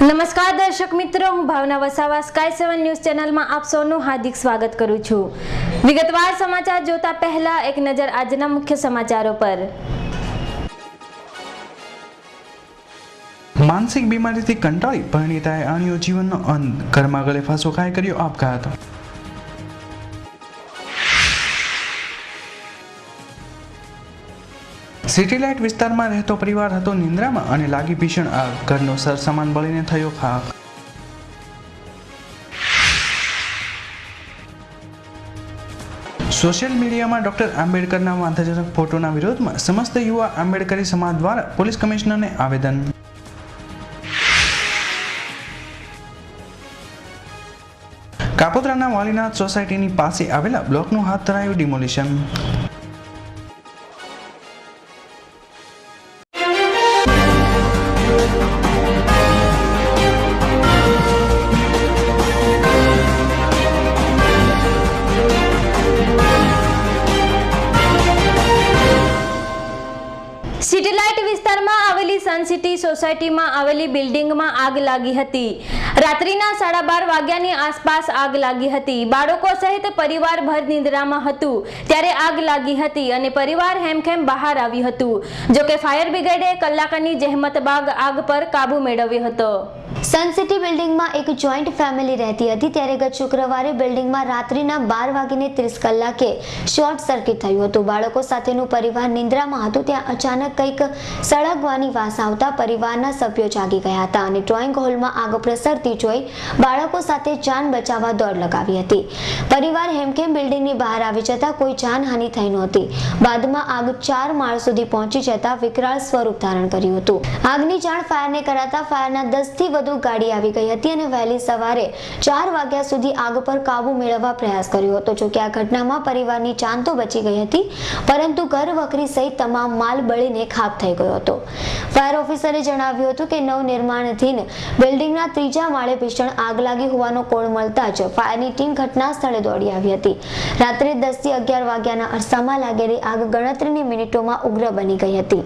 નમસ્કાર દર્શક મિત્રો, હું ભાવના વસાવા સ્કાય 7 ન્યૂઝ ચેનલમાં આપ સૌનું હાર્દિક સ્વાગત કરું છું। વિગતવાર સમાચાર જોતા પહેલા એક નજર આજના મુખ્ય સમાચારો પર। માનસિક બીમારીથી કંટાળી પરિણીતાએ આણ્યો જીવનનો અંત, ઘરમાં ગળે ફાંસો ખાઈ કર્યો આપઘાત। સિટી લાઇટ વિસ્તારમાં રહેતો પરિવાર હતો નિંદ્રામાં અને લાગી ભીષણ આગ, ઘરનો સરસામાન બળીને થયો ખાખ। સોશિયલ મીડિયામાં ડોક્ટર આંબેડકરના વાંધાજનક ફોટોના વિરોધમાં સમસ્ત યુવા આંબેડકરી સમાજ દ્વારા પોલીસ કમિશનરને આવેદન। કાપોદ્રાના વાલીનાથ સોસાયટીની પાસે આવેલા બ્લોકનું હાથ ધરાયું ડિમોલિશન। સિટી લાઇટ વિસ્તારમાં આવેલી સન સિટી સોસાયટીમાં આવેલી બિલ્ડિંગમાં આગ લાગી હતી। રાત્રિના 12:30 વાગ્યાની આસપાસ આગ લાગી હતી। બાળકો સહિત પરિવાર ભર નિંદ્રામાં હતું ત્યારે આગ લાગી હતી અને પરિવાર હેમખેમ બહાર આવ્યું હતું। જો કે ફાયર બ્રિગેડે કલાકની જહેમત બાદ આગ પર કાબુ મેળવ્યો હતો। સન સિટી બિલ્ડિંગમાં એક જોઈન્ટ ફેમિલી રહેતી હતી ત્યારે ગત શુક્રવારે બિલ્ડિંગમાં રાત્રિના 12:30 શોર્ટ સર્કિટ થયું હતું। બાળકો સાથેનું પરિવાર નિંદ્રામાં હતું ત્યાં અચાનક કંઈક સળગવાની વાસ આવતા પરિવારના સભ્યો જાગી ગયા હતા અને ડ્રોઈંગ હોલમાં આગ પ્રસરતી જોઈ બાળકો સાથે જાન બચાવવા દોડ લગાવી હતી। પરિવાર હેમખેમ બિલ્ડિંગની બહાર આવી જતા કોઈ જાનહાનિ થઈ નહોતી। બાદમાં આગ 4 માળ સુધી પહોંચી જતા વિકરાળ સ્વરૂપ ધારણ કર્યું હતું। આગની જાણ ફાયરને કરાતા ફાયરના 10 થી વધુ ગાડી આવી ગઈ હતી અને વહેલી સવારે 4 વાગ્યા સુધી આગ પર કાબુ મેળવવા પ્રયાસ કર્યો હતો। જો કે આ ઘટનામાં પરિવારની જાન તો બચી ગઈ હતી પરંતુ ઘર વખરી સહિત તમામ માલ બળીને ખાક થઈ ગયો હતો। ફાયર ઓફિસરે જણાવ્યું હતું કે નવનિર્માણાધીન બિલ્ડિંગના 3જા માળે ભીષણ આગ લાગી હોવાનો કોલ મળતા જ ફાયરની ટીમ ઘટના સ્થળે દોડી આવી હતી। રાત્રે 10 થી 11 વાગ્યાના અરસામાં લાગેલી આગ ગણતરીની મિનિટોમાં ઉગ્ર બની ગઈ હતી।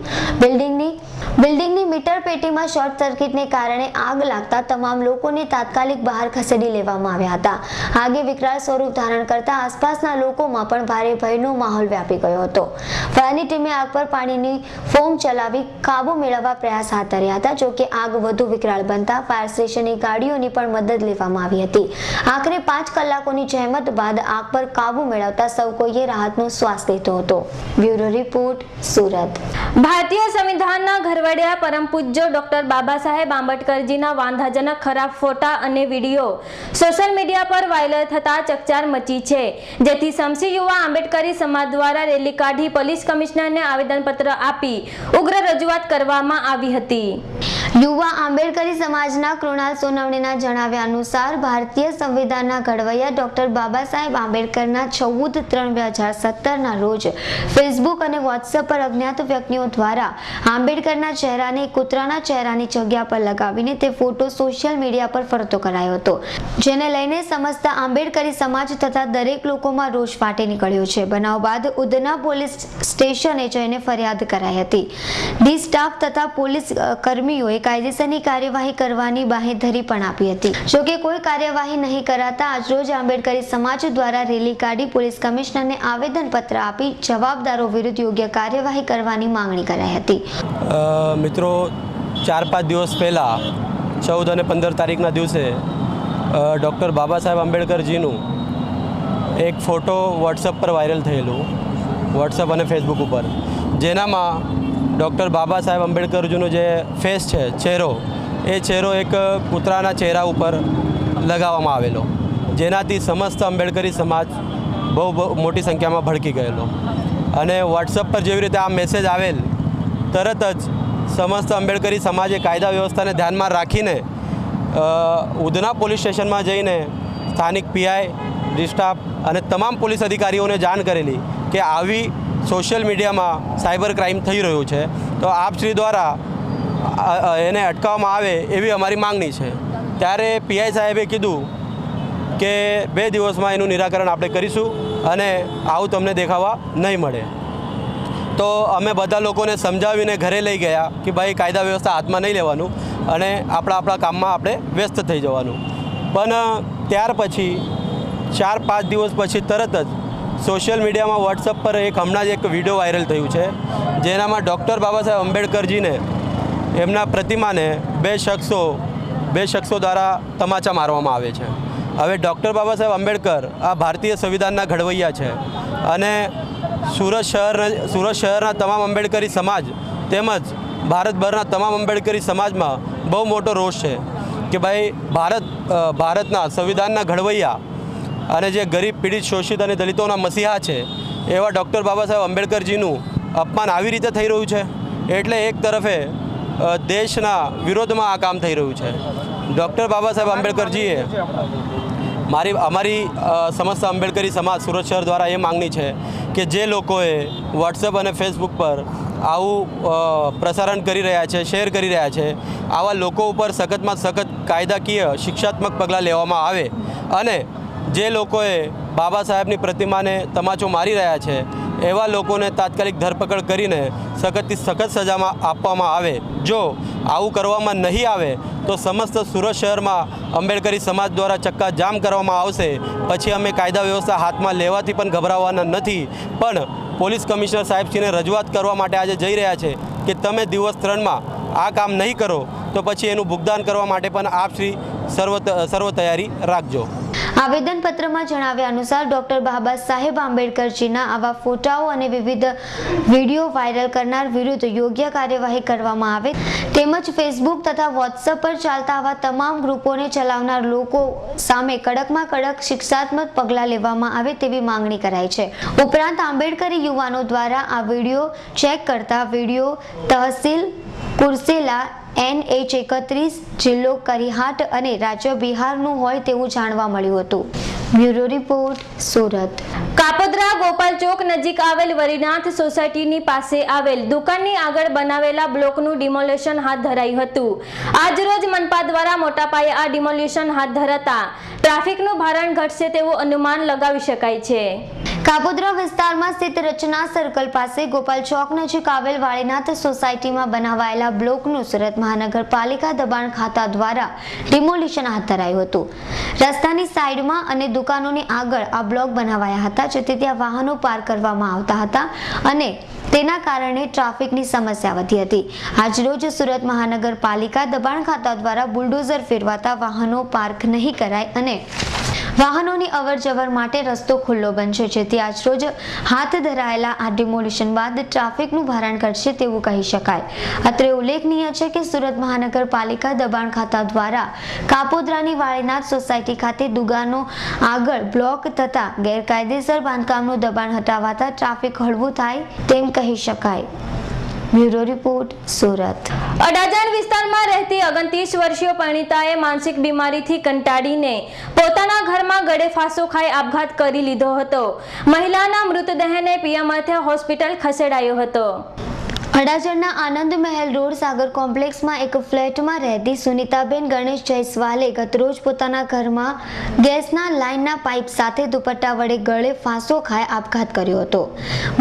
બિલ્ડિંગની મીટર પેટીમાં શોર્ટ સર્કિટને કારણે આગ લાગતા તમામ લોકોને તાત્કાલિક બહાર ખસેડી લેવામાં આવ્યા હતા। આગે વિકરાળ સ્વરૂપ ધારણ કરતા આસપાસના લોકોમાં પણ ભારે ભયનો માહોલ વ્યાપી ગયો હતો। ફાયરની ટીમે આગ પર પાણીની ફોમ ચલાવી કાબુ મેળવવા પ્રયાસ હાથ ધર્યા હતા। જો કે આગ વધુ વિકરાળ બનતા ફાયર સ્ટેશનની ગાડીઓની પણ મદદ લેવામાં આવી હતી। આખરે 5 કલાકોની જહેમત બાદ આગ પર કાબુ મેળવતા સૌ કોઈએ રાહતનો શ્વાસ લીધો હતો। Bureau report, Surat. ભારતીય સંવિધાનના ઘરવડિયા પરમ પૂજ્ય ડોક્ટર બાબા સાહેબ આંબેડકરજીના વાંધાજનક ખરાબ ફોટા અને વિડીયો સોશિયલ મીડિયા પર વાયરલ થતા ચકચાર મચી છે, જેથી સમસી યુવા આંબેડકરી સમાજ દ્વારા રેલી કાઢી પોલીસ કમિશનરને આવેદનપત્ર આપી ઉગ્ર રજૂઆત કરવામાં આવી હતી। યુવા આંબેડકરી સમાજના કૃણાલ સોનવણેના જણાવ્યા અનુસાર ભારતીય સંવિધાનના ઘડવૈયા ડોક્ટર બાબા સાહેબ આંબેડકરના 14/3/2017ના રોજ ફેસબુક અને વોટ્સએપ પર અજ્ઞાત વ્યક્તિઓ દ્વારા આંબેડકરના ચહેરાને કૂતરાના ચહેરાની જગ્યા પર લગાવીને તે ફોટો સોશિયલ મીડિયા પર ફરતો કરાયો હતો, જેને લઈને સમસ્ત આંબેડકરી સમાજ તથા દરેક લોકોમાં રોષ ફાટી નીકળ્યો છે। બનાવ બાદ ઉધના પોલીસ સ્ટેશને જઈને ફરિયાદ કરાઈ હતી। ડી સ્ટાફ તથા પોલીસ કર્મીઓએ કાયદેસરની કાર્યવાહી કરવાની બાહેધરી પણ આપી હતી। જોકે કોઈ કાર્યવાહી નહીં કરાતા આજરોજ આંબેડકરી સમાજ દ્વારા રેલી કાઢી પોલીસ કમિશનરને આવેદનપત્ર આપી જવાબદારો વિરુદ્ધ યોગ્ય કાર્યવાહી કરવાની માંગણી કરાઈ હતી। મિત્રો, 4-5 દિવસ પહેલાં 14 અને 15 તારીખના દિવસે ડૉક્ટર બાબા સાહેબ આંબેડકરજીનું એક ફોટો વોટ્સઅપ પર વાયરલ થયેલું, વોટ્સઅપ અને ફેસબુક ઉપર, જેનામાં ડૉક્ટર બાબા સાહેબ આંબેડકરજીનો જે ફેસ છે, ચહેરો એક કૂતરાના ચહેરા ઉપર લગાવવામાં આવેલો, જેનાથી સમસ્ત આંબેડકરી સમાજ બહુ મોટી સંખ્યામાં ભડકી ગયેલો। અને વોટ્સઅપ પર જેવી રીતે આ મેસેજ આવેલ તરત જ સમસ્ત આંબેડકરી સમાજે કાયદા વ્યવસ્થાને ધ્યાનમાં રાખીને ઉધના પોલીસ સ્ટેશનમાં જઈને સ્થાનિક પીઆઈ, ડી સ્ટાફ અને તમામ પોલીસ અધિકારીઓને જાણ કરેલી કે આવી સોશિયલ મીડિયામાં સાયબર ક્રાઇમ થઈ રહ્યું છે, તો આપશ્રી દ્વારા એને અટકાવવામાં આવે એવી અમારી માંગણી છે। ત્યારે પીઆઈ સાહેબે કીધું કે 2 દિવસમાં એનું નિરાકરણ આપણે કરીશું અને આવું તમને દેખાવા નહીં મળે। તો અમે બધા લોકોને સમજાવીને ઘરે લઈ ગયા કે ભાઈ કાયદા વ્યવસ્થા હાથમાં નહીં લેવાનું, અને આપણા કામમાં આપણે વ્યસ્ત થઈ જવાનું. પણ ત્યાર પછી 4-5 દિવસ પછી તરત જ સોશિયલ મીડિયામાં વોટ્સઅપ પર હમણાં જ એક વિડીયો વાયરલ થયું છે, જેનામાં ડૉક્ટર બાબા સાહેબ આંબેડકરજીને એમના પ્રતિમાને બે શખ્સો દ્વારા તમાચા મારવામાં આવે છે. હવે ડૉક્ટર બાબા સાહેબ આંબેડકર આ ભારતીય સંવિધાનના ઘડવૈયા છે અને સુરત શહેરના તમામ આંબેડકરી સમાજ તેમજ ભારતભરના તમામ આંબેડકરી સમાજમાં બહુ મોટો રોષ છે કે ભાઈ ભારતના સંવિધાનના ઘડવૈયા અને જે ગરીબ, પીડિત, શોષિત અને દલિતોના મસીહા છે એવા ડૉક્ટર બાબા સાહેબ આંબેડકરજીનું અપમાન આવી રીતે થઈ રહ્યું છે. એટલે એક તરફે દેશના વિરોધમાં આ કામ થઈ રહ્યું છે. ડૉક્ટર બાબા સાહેબ આંબેડકરજીએ અમારી સમસ્ત આંબેડકરી સમાજ સુરત શહેર દ્વારા એ માંગણી છે કે જે લોકોએ વોટ્સઅપ અને ફેસબુક પર આવું પ્રસારણ કરી રહ્યા છે, શેર કરી રહ્યા છે, આવા લોકો ઉપર સખતમાં સખત કાયદાકીય શિક્ષાત્મક પગલાં લેવામાં આવે અને જે લોકોએ બાબા સાહેબની પ્રતિમાને તમાચો મારી રહ્યા છે એવા લોકોને તાત્કાલિક ધરપકડ કરીને સખતથી સખત સજામાં આપવામાં આવે. જો આવું કરવામાં નહીં આવે તો સમસ્ત સુરત શહેરમાં આંબેડકરી સમાજ દ્વારા ચક્કાજામ કરવામાં આવશે. પછી અમે કાયદા વ્યવસ્થા હાથમાં લેવાથી પણ ગભરાવાના નથી, પણ પોલીસ કમિશનર સાહેબશ્રીને રજૂઆત કરવા માટે આજે જઈ રહ્યા છે કે તમે દિવસ 3માં આ કામ નહીં કરો તો પછી એનું ભુગતાન કરવા માટે પણ આપશ્રી સર્વ તૈયારી રાખજો. આવેદનપત્રમાં જણાવ્યા અનુસાર ડોક્ટર બાબા સાહેબ આંબેડકરજીના આવા ફોટાઓ અને વિવિધ વિડીયો વાયરલ કરનાર વિરુદ્ધ યોગ્ય કાર્યવાહી કરવામાં આવે તેમજ ફેસબુક તથા વોટ્સએપ પર ચાલતા આવા તમામ ગ્રુપોને ચલાવનાર લોકો સામે કડકમાં કડક શિક્ષાત્મક પગલાં લેવામાં આવે તેવી માંગણી કરાઈ છે. ઉપરાંત આંબેડકરી યુવાનો દ્વારા આ વિડીયો ચેક કરતા વિડીયો તહસીલ કુરસેલા NH31 જિલ્લો કરીહાટ અને રાજ્ય બિહારનું હોય તેવું જાણવા મળ્યું હતું. Bureau report, Surat. કાપોદ્રા ગોપાલ ચોક નજીક આવેલ વરીનાથ સોસાયટીની પાસે આવેલ દુકાનની આગળ બનાવેલા બ્લોકનું ડિમોલેશન હાથ ધરાયું હતું. આજ રોજ મનપા દ્વારા મોટા પાયે આ ડિમોલેશન હાથ ધરાતા ટ્રાફિકનું ભારણ ઘટશે તેવું અનુમાન લગાવી શકાય છે. કાપોદ્રા વિસ્તારમાં સ્થિત રચના સર્કલ પાસે ગોપાલ ચોક નજીક આવેલ વાળીનાથ સોસાયટીમાં બનાવાયેલા બ્લોકનું સુરત મહાનગરપાલિકા દબાણ ખાતા દ્વારા ડિમોલિશન હાથ ધરાયું હતું. રસ્તાની સાઈડમાં અને દુકાનોની આગળ આ બ્લોક બનાવાયા હતા, જેથી ત્યાં વાહનો પાર્ક કરવામાં આવતા હતા અને તેના કારણે ટ્રાફિકની સમસ્યા વધી હતી. આજરોજ સુરત મહાનગરપાલિકા દબાણ ખાતા દ્વારા બુલડોઝર ફેરવાતા વાહનો પાર્ક નહીં કરાય અને વાહનોની અવરજવર માટે રસ્તો ખુલ્લો બનશે, જેથી આજરોજ હાથ ધરાયેલા આ ડિમોલિશન બાદ ટ્રાફિકનું ભારણ ઘટશે તેવું કહી શકાય. અત્રે ઉલ્લેખનીય છે કે સુરત મહાનગરપાલિકા દબાણ ખાતા દ્વારા કાપોદ્રાની વાળીનાથ સોસાયટી ખાતે દુકાનો આગળ બ્લોક તથા ગેરકાયદેસર બાંધકામનું દબાણ હટાવતા ટ્રાફિક હળવું થાય તેમ કહી શકાય. Bureau report, Surat. અડાજણ વિસ્તારમાં રહેતી 29 વર્ષીય પરિણીતાએ માનસિક બીમારીથી કંટાળીને પોતાના ઘરમાં ગળે ફાંસો ખાઈ આપઘાત કરી લીધો હતો. મહિલાના મૃતદેહને પીએમ અર્થે હોસ્પિટલ ખસેડાયો હતો. અડાજણના આનંદ મહેલ રોડ સાગર કોમ્પ્લેક્સમાં એક ફ્લેટમાં રહેતી સુનિતાબેન ગણેશ જયસ્વાલે ગતરોજ પોતાના ઘરમાં ગેસના લાઇનના પાઇપ સાથે દુપટ્ટા વડે ગળે ફાંસો ખાઈ આપઘાત કર્યો હતો.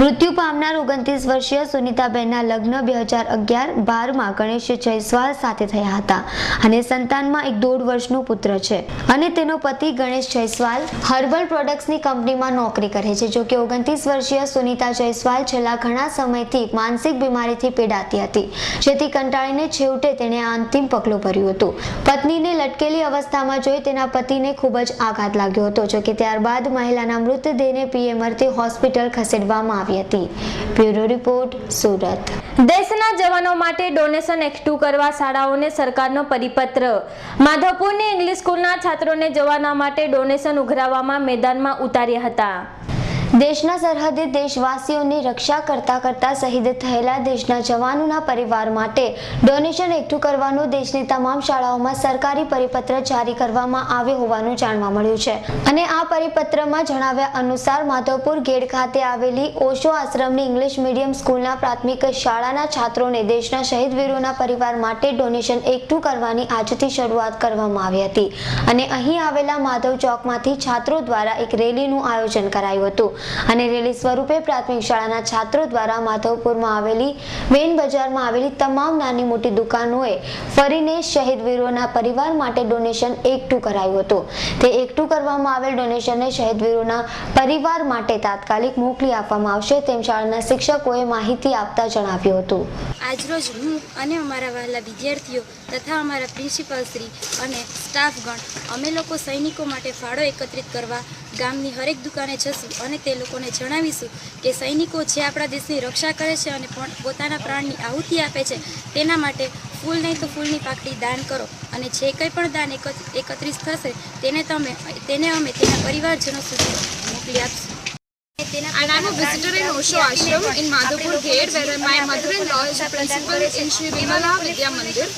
મૃત્યુ પામનાર 29 વર્ષીય સુનિતાબેનના લગ્ન 2011-12માં ગણેશ જયસ્વાલ સાથે થયા હતા અને સંતાનમાં એક 1.5 વર્ષનો પુત્ર છે અને તેનો પતિ ગણેશ જયસ્વાલ હર્બલ પ્રોડક્ટ્સની કંપનીમાં નોકરી કરે છે. જો કે 29 વર્ષીય સુનિતા જયસ્વાલ છેલ્લા ઘણા સમયથી માનસિક બીમારીથી પીડાતી હતી, જેથી કંટાળીને છેવટે તેણે આ અંતિમ પગલું ભર્યું હતું. પત્નીને લટકેલી અવસ્થામાં જોઈ તેના પતિને ખૂબ જ આઘાત લાગ્યો હતો. જો કે ત્યારબાદ મહિલાના મૃતદેહને પીએમ અર્થે હોસ્પિટલ ખસેડવામાં આવી હતી. Bureau report, Surat. દેશના જવાનો માટે ડોનેશન એકઠું કરવા શાળાઓને સરકારનો પરિપત્ર. માધવપુરની ઇંગ્લિશ સ્કૂલના છાત્રોને જવાના માટે ડોનેશન ઉઘરાવવામાં મેદાનમાં ઉતાર્યા હતા. દેશના સરહદે દેશવાસીઓની રક્ષા કરતા શહીદ થયેલા દેશના જવાનોના પરિવાર માટે ડોનેશન એકઠું કરવાનો દેશની તમામ શાળાઓમાં સરકારી પરિપત્ર જારી કરવામાં આવ્યો હોવાનું જાણવા મળ્યું છે. અને આ પરિપત્રમાં જણાવ્યા અનુસાર માધવપુર ગેડ ખાતે આવેલી ઓશો આશ્રમની ઇંગ્લિશ મીડિયમ સ્કૂલના પ્રાથમિક શાળાના છાત્રોને દેશના શહીદ વીરોના પરિવાર માટે ડોનેશન એકઠું કરવાની આજથી શરૂઆત કરવામાં આવી હતી અને અહીં આવેલા માધવ ચોકમાંથી છાત્રો દ્વારા એક રેલીનું આયોજન કરાયું હતું. અને રેલી સ્વરૂપે પ્રાથમિક શાળાના છાત્રો દ્વારા માધવપુરમાં આવેલી મેઇન બજારમાં આવેલી તમામ નાની મોટી દુકાનોએ ફરીને શહીદ વીરોના પરિવાર માટે ડોનેશન એકઠું કરાયું હતું. તે એકઠું કરવામાં આવેલ ડોનેશનને શહીદ વીરોના પરિવાર માટે તાત્કાલિક મોકલી આપવામાં આવશે તેમ શાળાના શિક્ષકોએ માહિતી આપતા જણાવ્યું હતું. આજરોજ હું અને અમારા વહાલા વિદ્યાર્થીઓ તથા અમારા પ્રિન્સિપાલ શ્રી અને સ્ટાફગણ અમે લોકો સૈનિકો માટે ફાળો એકત્રિત કરવા ગામની હરેક દુકાને જશું અને તે લોકોને જણાવીશું કે સૈનિકો જે આપણા દેશની રક્ષા કરે છે અને પોતાના પ્રાણની આહુતિ આપે છે તેના માટે ફૂલ નહીં તો ફૂલની પાકડી દાન કરો અને જે કંઈ પણ દાન એકત્રિત થશે તેને અમે તેના પરિવારજનો સુધી મોકલી આપશું. And I'm a visitor in Osho Ashram in Madhapur Gate, where my mother-in-law is a principal in Sri Vimala Vidya Mandir.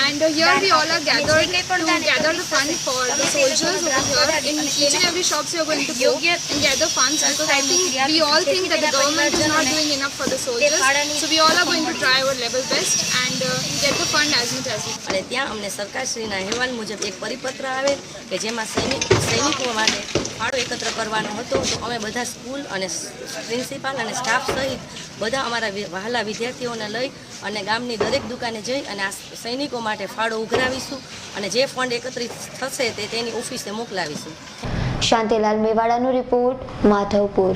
And here we all are gathered to gather the fund for the soldiers over here. In each and every shops we are going to go and gather funds because I think we all think that the government is not doing enough for the soldiers. So we all are going to try our level best and get the fund as much as we can. અને ત્યાં અમને સરકારશ્રીના અહેવાલ મુજબ એક પરિપત્ર આવે કે જેમાં સૈનિકો માટે ફાળો એકત્ર કરવાનો હતો. તો અમે બધા સ્કૂલ અને પ્રિન્સિપાલ અને સ્ટાફ સહિત બધા અમારા વહાલા વિદ્યાર્થીઓને લઈ અને ગામની દરેક દુકાને જઈ અને આ સૈનિકો માટે ફાળો ઉઘરાવીશું અને જે ફંડ એકત્રિત થશે તે તેની ઓફિસે મોકલાવીશું. શાંતિલાલ મેવાડાનો રિપોર્ટ, માધવપુર.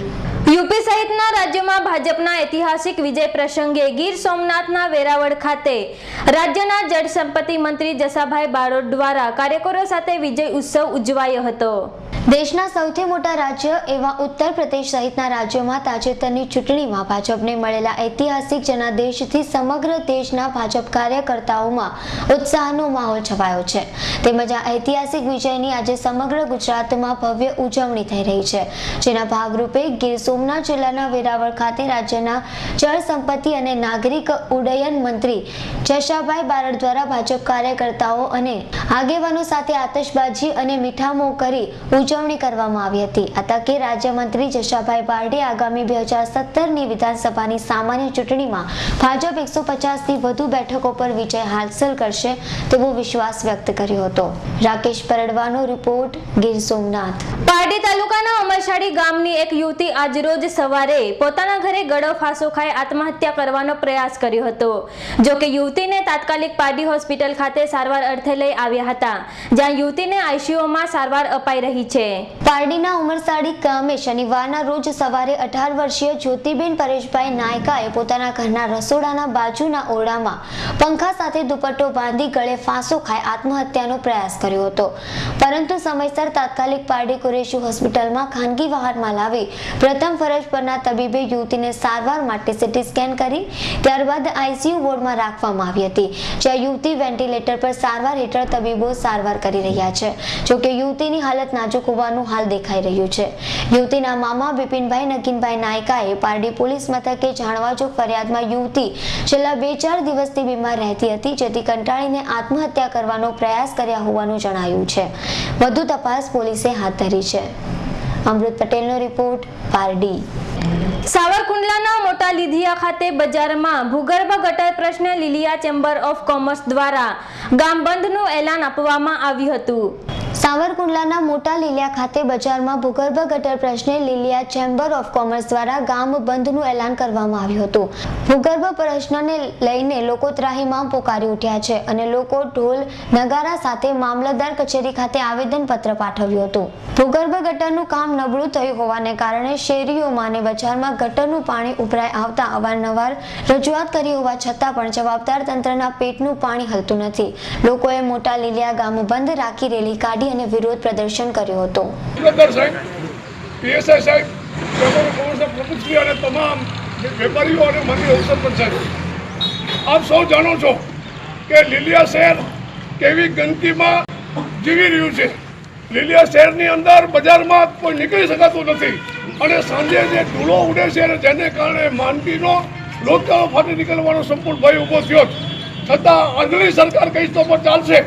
યુપી સહિતના રાજ્યોમાં ભાજપના ઐતિહાસિક વિજય પ્રસંગે ગીર સોમનાથના વેરાવળ ખાતે રાજ્યના જળસંપત્તિ મંત્રી જસાભાઈ બારોટ દ્વારા કાર્યકરો સાથે વિજય ઉત્સવ ઉજવાયો હતો. દેશના સૌથી મોટા રાજ્ય એવા ઉત્તર પ્રદેશ સહિતના રાજ્યોમાં તાજેતરની ચૂંટણીમાં ભાજપને મળેલા ઐતિહાસિક જનાદેશથી સમગ્ર દેશના ભાજપ કાર્યકર્તાઓમાં ઉત્સાહનો માહોલ છવાયો છે. તેમજ આ ઐતિહાસિક વિજયની આજે સમગ્ર ગુજરાતમાં ભવ્ય ઉજવણી થઈ રહી છે, જેના ભાગરૂપે ગીર સોમનાથ જિલ્લાના વેરાવળ ખાતે રાજ્યના જળ સંપત્તિ અને નાગરિક ઉડ્ડયન મંત્રી જશાભાઈ બારડ દ્વારા ભાજપ કાર્યકર્તાઓ અને આગેવાનો સાથે આતશબાજી અને મીઠામો કરી ઉજવણી કરવામાં આવી હતી. આ તકે રાજ્યમંત્રી જશાભાઈ બારડે આગામી 2017ની વિધાનસભાની સામાન્ય ચૂંટણીમાં ભાજપ 150થી વધુ બેઠકો પર વિજય હાંસલ કરશે તેવો વિશ્વાસ વ્યક્ત કર્યો હતો. રાકેશ પરડવાનો રિપોર્ટ, ગીર સોમનાથ. પારડી તાલુકાના અમરસાડી ગામની એક યુવતી આજરોજ સવારે પોતાના ઘરે ગળો ફાંસો ખાઈ આત્મહત્યા કરવાનો પ્રયાસ કર્યો હતો. જો કે યુવતીને તાત્કાલિક પારડી હોસ્પિટલ ખાતે સારવાર અર્થે લઈ આવ્યા હતા, જ્યાં યુવતીને આઈસીયુમાં સારવાર અપાઈ રહી છે. પારડીના ઉમરસાડી ગામે શનિવારના રોજ સવારે 18 વર્ષીય જ્યોતિબેન પરેશભાઈ નાયકાએ પોતાના ઘરના રસોડાના બાજુના ઓરડામાં પંખા સાથે દુપટ્ટો બાંધી ગળે ફાંસો ખાઈ આત્મહત્યાનો પ્રયાસ કર્યો હતો, પરંતુ સમયસર તાત્કાલિક પારડી કુરેશી હોસ્પિટલમાં ખાનગી વાહનમાં લાવી પ્રથમ ફરજ પરના તબીબે યુવતીને સારવાર માટે સીટી સ્કેન કરી ત્યારબાદ આઈસીયુ વોર્ડમાં રાખવામાં આવી હતી, જ્યાં યુવતી વેન્ટિલેટર પર સારવાર હેઠળ તબીબો સારવાર કરી રહ્યા છે. જોકે યુવતીની હાલત નાજુક હોવાનું હાલ દેખાઈ રહ્યું છે. યુવતીના મામા બિપિનભાઈ નગીનભાઈ નાયકાએ પારડી પોલીસ મથકે જાણવાજોગ ફરિયાદમાં યુવતી છેલ્લા 2-4 દિવસથી બીમાર રહેતી હતી, જેથી કંટાળીને આત્મહત્યા કરવાનો પ્રયાસ કર્યા હોવાનું જણાયું છે. વધુ તપાસ પોલીસે હાથ ધરી છે. અમૃત પટેલનો રિપોર્ટ, પારડી. સાવરકુંડલાના મોટા લીધિયા ખાતે બજારમાં ભૂગર્ભ ગટર પ્રશ્ને લીલિયા ચેમ્બર ઓફ કોમર્સ દ્વારા ગામ બંધનું એલાન આપવામાં આવ્યું હતું. સાવરકુંડલાના મોટા લીલિયા ખાતે બજારમાં ભૂગર્ભ ગટર પ્રશ્ને લીલિયા ચેમ્બર ઓફ કોમર્સ દ્વારા ગામ બંધનું એલાન કરવામાં આવ્યું હતું. ભૂગર્ભ પ્રશ્નને લઈને લોકો ત્રાહિમામ પોકારી ઉઠ્યા છે અને લોકો ઢોલ નગારા સાથે મામલતદાર કચેરી ખાતે આવેદનપત્ર પાઠવ્યું હતું. ભૂગર્ભ ગટરનું કામ નબળું થયું હોવાને કારણે શેરીઓમાં અને બજારમાં ગટરનું પાણી ઉભરાઈ આવતા અવારનવાર રજૂઆત કરી હોવા છતાં પણ જવાબદાર તંત્રના પેટનું પાણી હલતું નથી. લોકોએ મોટા લીલિયા ગામ બંધ રાખી રેલી કાઢી અને વિરોધ પ્રદર્શન કર્યો હતો. વેપારીઓ અને મંત્રી અવસર પણ છે. આપ સૌ જાણો છો કે લીલિયા શહેર કેવી ગંદકીમાં જીવી રહ્યું છે. લીલિયા શહેરની અંદર બજારમાં કોઈ નીકળી શકાતું નથી અને સાંજે જે ધૂળો ઉડે છે જેને કારણે માંદગીનો રોગચાળો ફાટી નીકળવાનો સંપૂર્ણ ભય ઊભો થયો છતાં આંધળી સરકાર કહીશ તો પણ ચાલશે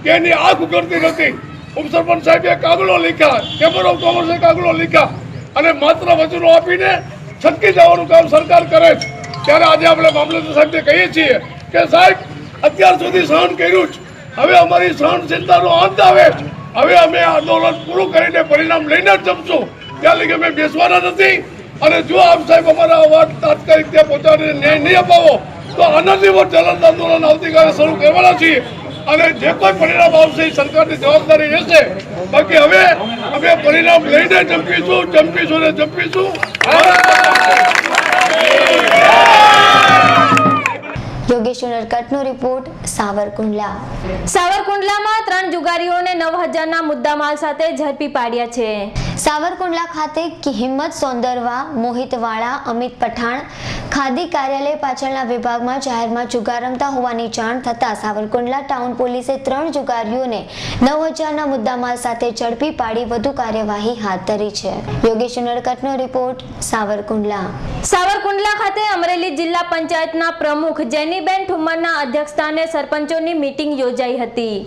કે એની આંખ ઉઘડતી નથી. ઉપસરપંચ સાહેબે કાગળો લખ્યા, ચેમ્બર ઓફ કોમર્સે કાગળો લખ્યા અને માત્ર વચનો આપીને છટકી જવાનું કામ સરકાર કરે છે. ત્યારે આજે આપણે મામલતદાર સાહેબને કહીએ છીએ કે સાહેબ અત્યાર સુધી સહન કર્યું જ, હવે અમારી સહનશીલતાનો અંત આવે. હવે અમે આંદોલન પૂરું કરીને પરિણામ લઈને જ જમશું. ત્યાં લગી અમે બેસવાના નથી. અને જો આપ સાહેબ અમારા અવાજ તાત્કાલિક ત્યાં પહોંચાડીને ન્યાય નહીં અપાવો તો આનાથી ચલણ આંદોલન આવતીકાલે શરૂ કરવાના છીએ. અને જે કોઈ પરિણામ આવશે એ સરકારની જવાબદારી રહેશે. બાકી હવે અમે પરિણામ લઈને ચંપીશું ને ચંપીશું. યોગેશ નરકટનો રિપોર્ટ, સાવરકુંડલા. સાવરકુંડલામાં 3 જુગારીઓને 9,000ના મુદ્દામાલ સાથે ઝડપી પાડ્યા છે. સાવરકુંડલા ખાતે હિંમત સોંદરવા, મોહિત વાળા, અમિત પઠાણ ખાદી કાર્યાલય પાછળના વિભાગમાં જાહેરમાં જુગાર રમતા હોવાની જાણ થતા સાવરકુંડલા ટાઉન પોલીસે 3 જુગારીઓને 9,000ના મુદ્દામાલ સાથે ઝડપી પાડી વધુ કાર્યવાહી હાથ ધરી છે. યોગેશ નરકટનો રિપોર્ટ, સાવરકુંડલા. સાવરકુંડલા ખાતે અમરેલી જિલ્લા પંચાયતના પ્રમુખ જેનીબેન ઠુમ્મરના અધ્યક્ષસ્થાને સરપંચોની મીટિંગ યોજાઈ હતી.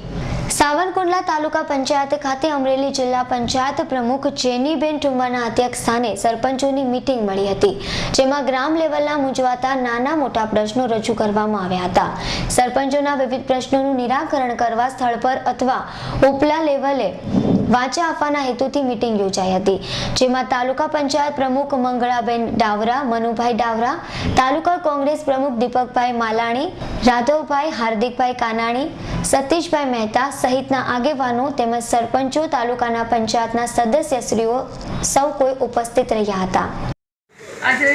સાવરકુંડલા તાલુકા પંચાયત ખાતે અમરેલી જિલ્લા પંચાયત પ્રમુખ જેનીબેન ઠુમ્મરના અધ્યક્ષસ્થાને સરપંચોની મીટિંગ મળી હતી, જેમાં ગ્રામ લેવલના મૂંઝવાતા નાના મોટા પ્રશ્નો રજૂ કરવામાં આવ્યા હતા. સરપંચોના વિવિધ પ્રશ્નોનું નિરાકરણ કરવા સ્થળ પર અથવા ઉપલા લેવલે વાંચા આપવાના હેતુથી મીટિંગ યોજાઈ હતી, જેમાં તાલુકા પંચાયત પ્રમુખ મંગળાબેન ડાવરા, મનુભાઈ ડાવરા, તાલુકા કોંગ્રેસ પ્રમુખ દીપકભાઈ માલાણી, રાઘવભાઈ, હાર્દિકભાઈ કાનાણી, સતીશભાઈ મહેતા સહિતના આગેવાનો તેમજ સરપંચો, તાલુકાના પંચાયતના સદસ્યશ્રીઓ સૌ કોઈ ઉપસ્થિત રહ્યા હતા. આજે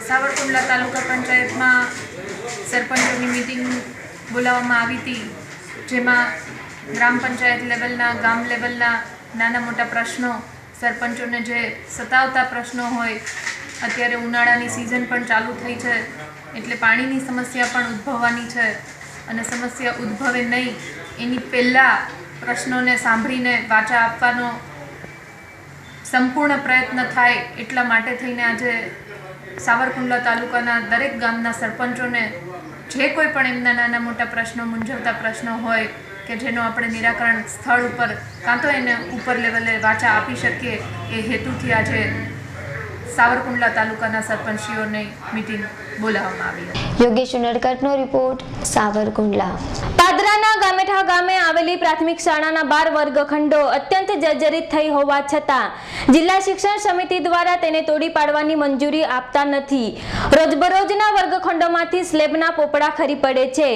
સાવરકુંડલા તાલુકા પંચાયતમાં સરપંચોની મીટિંગ બોલાવવામાં આવી હતી, જેમાં ગ્રામ પંચાયત લેવલના, ગામ લેવલના નાના મોટા પ્રશ્નો, સરપંચોને જે સતાવતા પ્રશ્નો હોય, અત્યારે ઉનાળાની સિઝન પણ ચાલુ થઈ છે એટલે પાણીની સમસ્યા પણ ઉદ્ભવવાની છે અને સમસ્યા ઉદ્ભવે નહીં એની પહેલાં પ્રશ્નોને સાંભળીને વાચા આપવાનો સંપૂર્ણ પ્રયત્ન થાય એટલા માટે થઈને આજે સાવરકુંડલા તાલુકાના દરેક ગામના સરપંચોને જે કોઈ પણ એમના નાના મોટા પ્રશ્નો, મૂંઝવતા પ્રશ્નો હોય કે જેનો આપણે નિરાકરણ સ્થળ ઉપર કાં તો એને ઉપર લેવલે વાચા આપી શકીએ એ હેતુથી આજે સાવરકુંડલા તાલુકાના સરપંચીઓની મીટિંગ બોલાવવામાં આવી હતી. યોગેશ નરકટનો રિપોર્ટ, સાવરકુંડલા. પાદરાના ગામેઠા ગામે આવેલી પ્રાથમિક શાળાના 12 વર્ગખંડો અત્યંત જર્જરિત થઈ હોવા છતાં જિલ્લા શિક્ષણ સમિતિ દ્વારા તેને તોડી પાડવાની મંજૂરી આપતા નથી. રોજબરોજના વર્ગખંડોમાંથી સ્લેબના પોપડા ખરી પડે છે.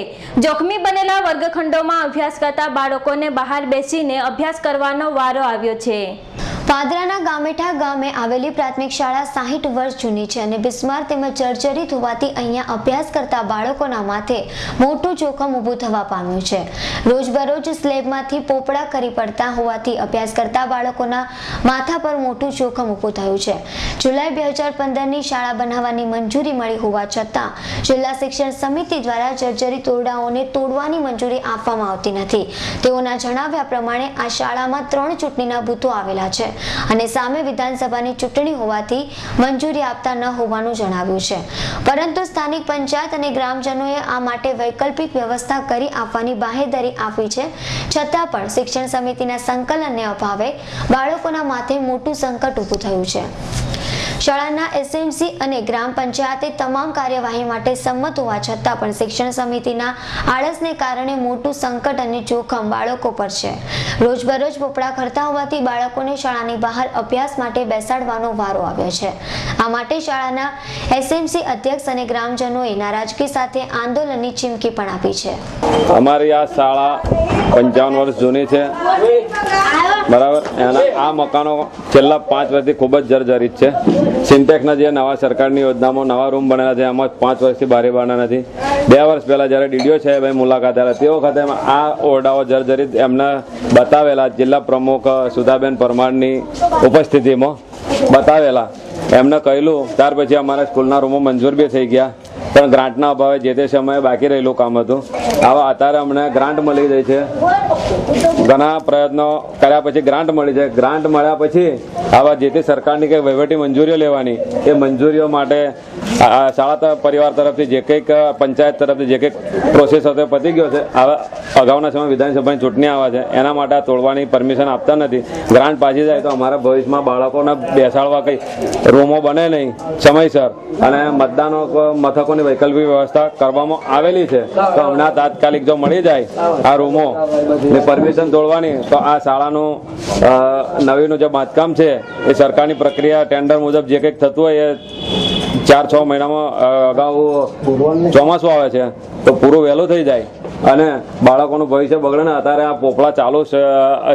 જોખમી બનેલા વર્ગખંડોમાં અભ્યાસ કરતા બાળકોને બહાર બેસીને અભ્યાસ કરવાનો વારો આવ્યો છે. પાદરાના ગામેઠા ગામે આવેલી પ્રાથમિક શાળા 60 વર્ષ જૂની છે અને બિસ્માર તેમજ જર્જરિત હોવાથી અહીંયા અભ્યાસ કરતા બાળકોના માથે મોટું જોખમ ઊભું થવા પામ્યું છે. રોજબરોજ સ્લેબમાંથી પોપડા ખરી પડતા હોવાથી અભ્યાસ કરતા બાળકોના માથા પર મોટું જોખમ ઊભું થયું છે. જુલાઈ 2015ની શાળા બનાવવાની મંજૂરી મળી હોવા છતાં જિલ્લા શિક્ષણ સમિતિ દ્વારા જર્જરિત ઓરડાઓને તોડવાની મંજૂરી આપવામાં આવતી નથી. તેઓના જણાવ્યા પ્રમાણે આ શાળામાં 3 ચૂંટણીના બૂથો આવેલા છે અને સામે વિધાનસભાની ચૂંટણી હોવાથી મંજૂરી આપતા ન હોવાનું જણાવ્યું છે, પરંતુ સ્થાનિક પંચાયત અને ગ્રામજનોએ આ માટે વૈકલ્પિક વ્યવસ્થા કરી આપવાની બાહેધરી આપી છે, છતાં પણ શિક્ષણ સમિતિના સંકલનને અભાવે બાળકોના માથે મોટું સંકટ ઊભું થયું છે. શાળાના એસએમસી અને ગ્રામ પંચાયતે તમામ કાર્યવાહી માટે સંમત હોવા છતાં પણ શિક્ષણ સમિતિના આળસને કારણે મોટું સંકટ અને જોખમ બાળકો પર છે. રોજબરોજ પોપડા ખરતા હોવાથી બાળકોને શાળાની બહાર અભ્યાસ માટે બેસાડવાનો વારો આવ્યો છે. આ માટે શાળાના એસએમસી અધ્યક્ષ અને ગ્રામજનોએ નારાજગી સાથે આંદોલનની ચીમકી પણ આપી છે. અમારી આ શાળા 55 વર્ષ જૂની છે, બરાબર. એના આ મકાનો છેલ્લા 5 વર્ષથી ખૂબ જ જર્જરિત છે. સિન્ટેક્સના જે નવા સરકારની યોજનામાં નવા રૂમ બનેલા છે એમાં 5 વર્ષથી બારી બારણા નથી. 2 વર્ષ પહેલાં જ્યારે ડીડીઓ સાહેબ મુલાકાત આવ્યા તે વખતે આ ઓરડાઓ જર્જરિત એમને બતાવેલા, જિલ્લા પ્રમુખ સુધાબેન પરમારની ઉપસ્થિતિમાં બતાવેલા. એમને કહેલું, ત્યાર પછી અમારા સ્કૂલના રૂમો મંજૂર બી થઈ ગયા, પણ ગ્રાન્ટના અભાવે જે તે સમયે બાકી રહેલું કામ હતું. આવા અત્યારે અમને ગ્રાન્ટ મળી જાય છે. ઘણા પ્રયત્નો કર્યા પછી ગ્રાન્ટ મળી જાય. ગ્રાન્ટ મળ્યા પછી આવા જે તે સરકારની કંઈ વહીવટી મંજૂરીઓ લેવાની, એ મંજૂરીઓ માટે શાળા પરિવાર તરફથી જે કંઈક પંચાયત તરફથી જે કંઈક પ્રોસેસ હતો પતી ગયો છે. હવે અગાઉના સમય વિધાનસભાની ચૂંટણી આવે છે એના માટે આ તોડવાની પરમિશન આપતા નથી. ગ્રાન્ટ પાછી જાય તો અમારા ભવિષ્યમાં બાળકોને બેસાડવા કંઈ રૂમો બને નહીં સમયસર, અને મતદાનો મથકોની વૈકલ્પિક વ્યવસ્થા કરવામાં આવેલી છે. તો હમણાં તાત્કાલિક જો મળી જાય આ રૂમો ને પરમિશન તોડવાની, તો આ શાળાનું નવીનું જે બાંધકામ છે એ સરકારની પ્રક્રિયા ટેન્ડર મુજબ જે કંઈક થતું હોય એ 4-6 મહિનામાં અગાઉ ચોમાસું આવે છે તો પૂરું વહેલું થઈ જાય અને બાળકોનું ભવિષ્ય બગડે ને. અત્યારે આ પોપડા ચાલુ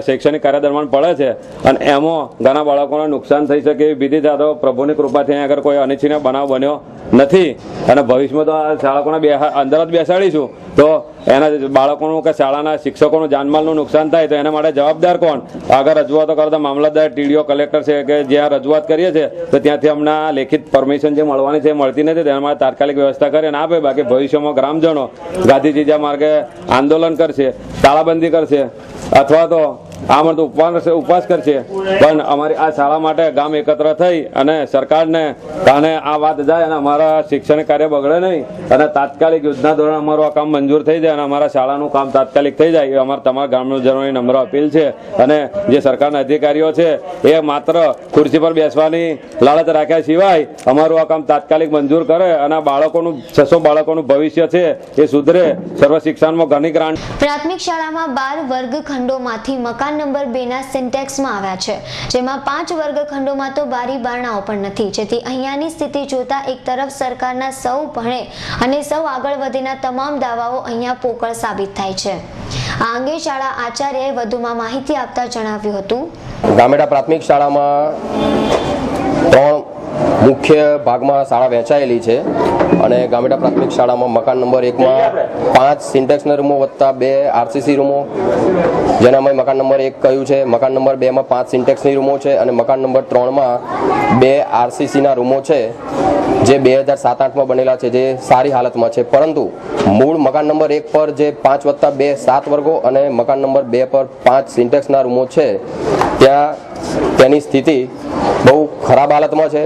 શૈક્ષણિક કાર્ય દરમિયાન પડે છે અને એમાં ઘણા બાળકોને નુકસાન થઈ શકે એવી ભીતિ છે. તો પ્રભુની કૃપાથી અહીં આગળ કોઈ અનિચ્છનીય બનાવ બન્યો નથી અને ભવિષ્યમાં તો આ શાળકોને અંદર જ બેસાડીશું તો એના બાળકોનું કે શાળાના શિક્ષકોનું જાનમાલનું નુકસાન થાય તો એના માટે જવાબદાર કોણ? આગળ રજૂઆતો કરતા મામલતદાર, ટીડીઓ, કલેક્ટર છે કે જ્યાં રજૂઆત કરીએ છીએ તો ત્યાંથી હમણાં લેખિત પરમિશન જે મળવાની છે મળતી નથી. તેના માટે તાત્કાલિક વ્યવસ્થા કરી અને આપે. બાકી ભવિષ્યમાં ગ્રામજનો ગાંધીજીજા માર્ગે આંદોલન કરશે, તાળાબંધી કરશે અથવા તો આમ તો ઉપવાસ કરશે, પણ અમારી આ શાળા માટે ગામ એકત્ર થઈ અને સરકારને કાને આ વાત જાય અને અમારા શૈક્ષણિક કાર્ય બગડે નહીં અને તાત્કાલિક યોજના ધોરણે અમારું આ કામ મંજૂર થઈ જાય અને અમારા શાળાનું કામ તાત્કાલિક થઈ જાય એ અમારા તમારા ગ્રામજનોની નમ્ર અપીલ છે. અને જે સરકારના અધિકારીઓ છે એ માત્ર ખુરશી પર બેસવાની લાલચ રાખ્યા સિવાય અમારું આ કામ તાત્કાલિક મંજૂર કરે અને આ બાળકોનું 600 બાળકોનું ભવિષ્ય છે એ સુધરે. સર્વ શિક્ષણમાં ઘણી ગ્રાન્ટ. પ્રાથમિક શાળામાં 12 વર્ગખંડોમાંથી મકાન નંબર 2 ના સિન્ટેક્સમાં આવ્યા છે, જેમાં 5 વર્ગખંડોમાં તો બારી બારણાઓ પણ નથી. જેથી અહીંયાની સ્થિતિ જોતા એક તરફ સરકારના સૌ ભણે અને સૌ આગળ વધીના તમામ દાવાઓ અહીંયા પોકળ સાબિત થાય છે. આ અંગે શાળા આચાર્યએ વધુમાં માહિતી આપતા જણાવ્યું હતું. ગામેડા પ્રાથમિક શાળામાં 3 મુખ્ય ભાગમાં શાળા વહેંચાયેલી છે અને ગામેડા પ્રાથમિક શાળામાં મકાન નંબર 1 માં 5 સિન્ટેક્સના રૂમો વત્તા 2 આરસીસી રૂમો, જેના અમે મકાન નંબર 1 કહ્યું છે. મકાન નંબર 2 માં 5 સિન્ટેક્સની રૂમો છે અને મકાન નંબર 3 માં 2 આરસીસીના રૂમો છે જે 2007-8માં બનેલા છે, જે સારી હાલતમાં છે. પરંતુ મૂળ મકાન નંબર 1 પર જે 5 વત્તા 2 7 વર્ગો અને મકાન નંબર 2 પર 5 સિન્ટેક્સના રૂમો છે ત્યાં તેની સ્થિતિ બહુ ખરાબ હાલતમાં છે.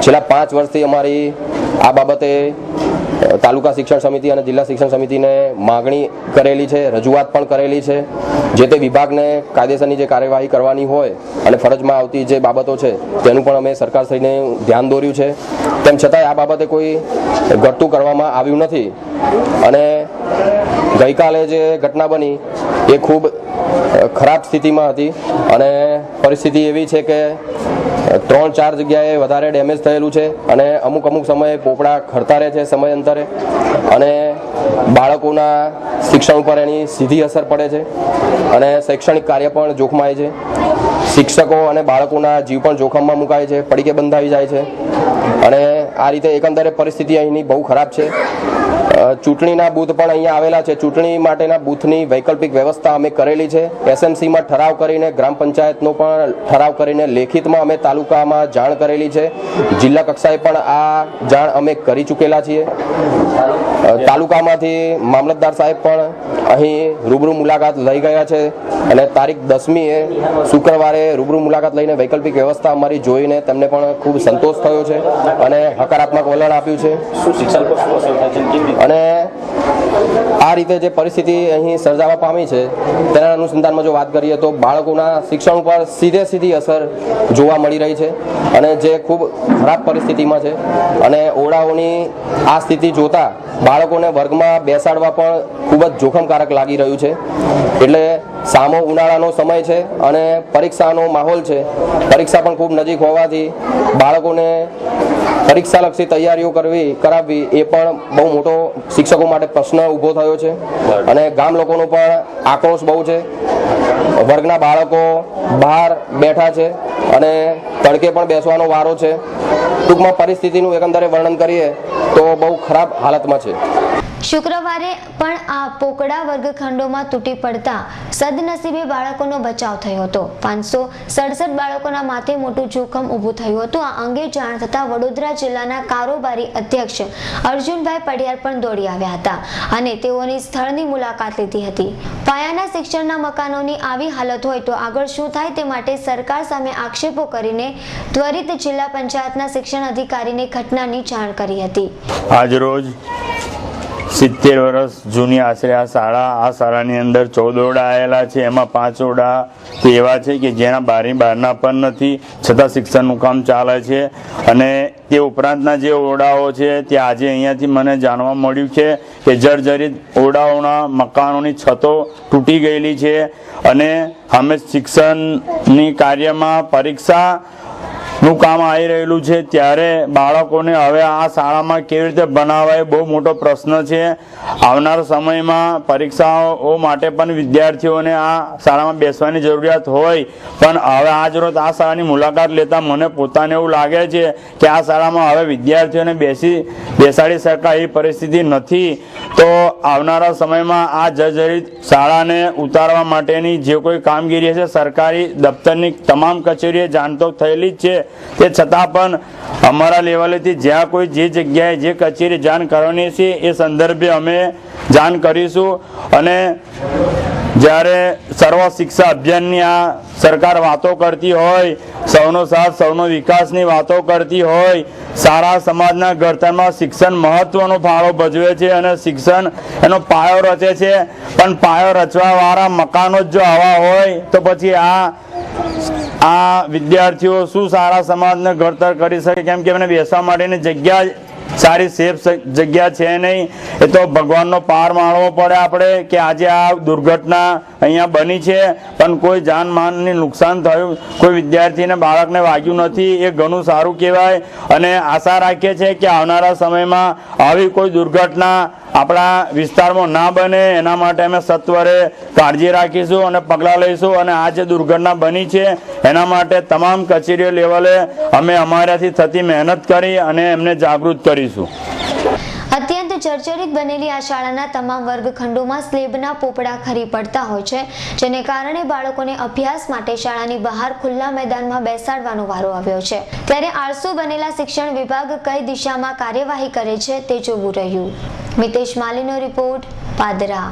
છેલ્લા 5 વર્ષથી અમારી આ બાબતે તાલુકા શિક્ષણ સમિતિ અને જિલ્લા શિક્ષણ સમિતિને માગણી કરેલી છે, રજૂઆત પણ કરેલી છે. જે તે વિભાગને કાયદેસરની જે કાર્યવાહી કરવાની હોય અને ફરજમાં આવતી જે બાબતો છે તેનું પણ અમે સરકારશ્રીને ધ્યાન દોર્યું છે. તેમ છતાંય આ બાબતે કોઈ ઘટતું કરવામાં આવ્યું નથી અને ગઈકાલે જે ઘટના બની એ ખૂબ ખરાબ સ્થિતિમાં હતી અને પરિસ્થિતિ એવી છે કે 3-4 જગ્યાએ વધારે ડેમેજ થયેલું છે અને અમુક સમયે પોપડા ખરતા રહે છે સમયાંતરે અને બાળકોના શિક્ષણ ઉપર એની સીધી અસર પડે છે અને શૈક્ષણિક કાર્ય પણ જોખમાય છે. શિક્ષકો અને બાળકોના જીવ પણ જોખમમાં મુકાય છે, પડીકે બંધાઈ જાય છે અને આ રીતે એકંદરે પરિસ્થિતિ અહીંની બહુ ખરાબ છે. ચૂંટણીના બૂથ પણ અહીંયા આવેલા છે. ચૂંટણી માટેના બૂથની વૈકલ્પિક વ્યવસ્થા અમે કરેલી છે. એસએમસીમાં ઠરાવ કરીને, ગ્રામ પંચાયતનો પણ ઠરાવ કરીને લેખિતમાં અમે તાલુકામાં જાણ કરેલી છે. જિલ્લા કક્ષાએ પણ આ જાણ અમે કરી ચૂકેલા છીએ. તાલુકામાંથી મામલતદાર સાહેબ પણ અહીં રૂબરૂ મુલાકાત લઈ ગયા છે અને તારીખ 10મીએ શુક્રવારે રૂબરૂ મુલાકાત લઈને વૈકલ્પિક વ્યવસ્થા અમારી જોઈને તેમને પણ ખૂબ સંતોષ થયો છે અને હકારાત્મક વલણ આપ્યું છે. અને આ રીતે જે પરિસ્થિતિ અહીં સર્જાવા પામી છે તેના અનુસંધાનમાં જો વાત કરીએ તો બાળકોના શિક્ષણ ઉપર સીધી અસર જોવા મળી રહી છે અને જે ખૂબ ખરાબ પરિસ્થિતિમાં છે અને ઓરડાઓની આ સ્થિતિ જોતા બાળકોને વર્ગમાં બેસાડવા પણ ખૂબ જ જોખમકારક લાગી રહ્યું છે. એટલે સામો ઉનાળાનો સમય છે અને પરીક્ષાનો માહોલ છે. પરીક્ષા પણ ખૂબ નજીક હોવાથી બાળકોને પરીક્ષાલક્ષી તૈયારીઓ કરાવવી એ પણ બહુ મોટો શિક્ષકો માટે પ્રશ્ન ઊભો થયો છે અને ગામ લોકોનો પણ આક્રોશ બહુ છે. વર્ગના બાળકો બહાર બેઠા છે અને તડકે પણ બેસવાનો વારો છે. ટૂંકમાં પરિસ્થિતિનું એકંદરે વર્ણન કરીએ તો બહુ ખરાબ હાલતમાં છે. શુક્રવારે પણ આ પોકડા વર્ગખંડોમાં તૂટી પડતા સદનસીબે બાળકોનો બચાવ થયો હતો. 567 બાળકોના માથે મોટું જોખમ ઊભું થયું હતું. આ અંગે જાણ થતાં વડોદરા જિલ્લાના કારોબારી અધ્યક્ષ અર્જુનભાઈ પડિયાર પણ દોડી આવ્યા હતા અને તેઓની સ્થળની મુલાકાત લીધી હતી. પાયાના શિક્ષણના મકાનોની આવી હાલત હોય તો આગળ શું થાય તે માટે સરકાર સામે આક્ષેપો કરીને ત્વરિત જિલ્લા પંચાયતના શિક્ષણ અધિકારીને ઘટનાની જાણ કરી હતી. આજરોજ 70 વર્ષ જૂની આશરે આ શાળાની અંદર 14 ઓરડા આવેલા છે. એમાં 5 ઓરડા તો એવા છે કે જેના બહારના પણ નથી, છતાં શિક્ષણનું કામ ચાલે છે. અને તે ઉપરાંતના જે ઓરડાઓ છે તે આજે અહીંયાથી મને જાણવા મળ્યું છે કે જર્જરિત ઓરડાઓના મકાનોની છતો તૂટી ગયેલી છે. અને અમે શિક્ષણની કાર્યમાં પરીક્ષાનું કામ આવી રહેલું છે, ત્યારે બાળકોને હવે આ શાળામાં કેવી રીતે ભણાવાય બહુ મોટો પ્રશ્ન છે. આવનાર સમયમાં પરીક્ષાઓ માટે પણ વિદ્યાર્થીઓને આ શાળામાં બેસવાની જરૂરિયાત હોય, પણ હવે આજ રોજ આ શાળાની મુલાકાત લેતા મને પોતાને એવું લાગે છે કે આ શાળામાં હવે વિદ્યાર્થીઓને બેસાડી શકાય એવી પરિસ્થિતિ નથી. તો આવનારા સમયમાં આ જર્જરિત શાળાને ઉતારવા માટેની જે કોઈ કામગીરી છે સરકારી દફતરની તમામ કચેરીએ જાણ તો થયેલી જ છે, તે છતાં પણ અમારા લેવલેથી જ્યાં કોઈ જે જગ્યાએ જે કચેરી જાણ કરવાની છે એ સંદર્ભે અમે જાણ કરીશું. અને જ્યારે સર્વ શિક્ષા અભિયાનની આ સરકાર વાતો કરતી હોય, સૌનો સાથ સૌનો વિકાસની વાતો કરતી હોય, સારા સમાજના ઘડતરમાં શિક્ષણ મહત્વનો ફાળો ભજવે છે અને શિક્ષણ એનો પાયો રચે છે. પણ પાયો રચવાવાળા મકાનો જ જો આવા હોય તો પછી આ વિદ્યાર્થીઓ શું સારા સમાજને ઘડતર કરી શકે? કેમ કે એમને બેસવા માટેની જગ્યા સારી સેફ જગ્યા છે નહીં. એ તો ભગવાનનો પાર માણવો પડે આપણે કે આજે આ દુર્ઘટના અહીંયા બની છે, પણ કોઈ જાનમાનની નુકસાન થયું, કોઈ વિદ્યાર્થીને બાળકને વાગ્યું નથી, એ ઘણું સારું કહેવાય. અને આશા રાખીએ છીએ કે આવનારા સમયમાં આવી કોઈ દુર્ઘટના આપણા વિસ્તારમાં ના બને, એના માટે અમે સત્વરે કાળજી રાખીશું અને પગલાં લઈશું. અને આ જે દુર્ઘટના બની છે એના માટે તમામ કચેરીઓ લેવલે અમે અમારાથી થતી મહેનત કરી અને એમને જાગૃત કરીશું. અત્યંત જર્જરિત બનેલી આ શાળાના તમામ વર્ગખંડોમાં સ્લેબના પોપડા ખરી પડતા હોય છે, જેને કારણે બાળકોને અભ્યાસ માટે શાળાની બહાર ખુલ્લા મેદાનમાં બેસાડવાનો વારો આવ્યો છે. ત્યારે આળસુ બનેલા શિક્ષણ વિભાગ કઈ દિશામાં કાર્યવાહી કરે છે તે જોવું રહ્યું. મિતેશ માલીનો રિપોર્ટ, પાદરા.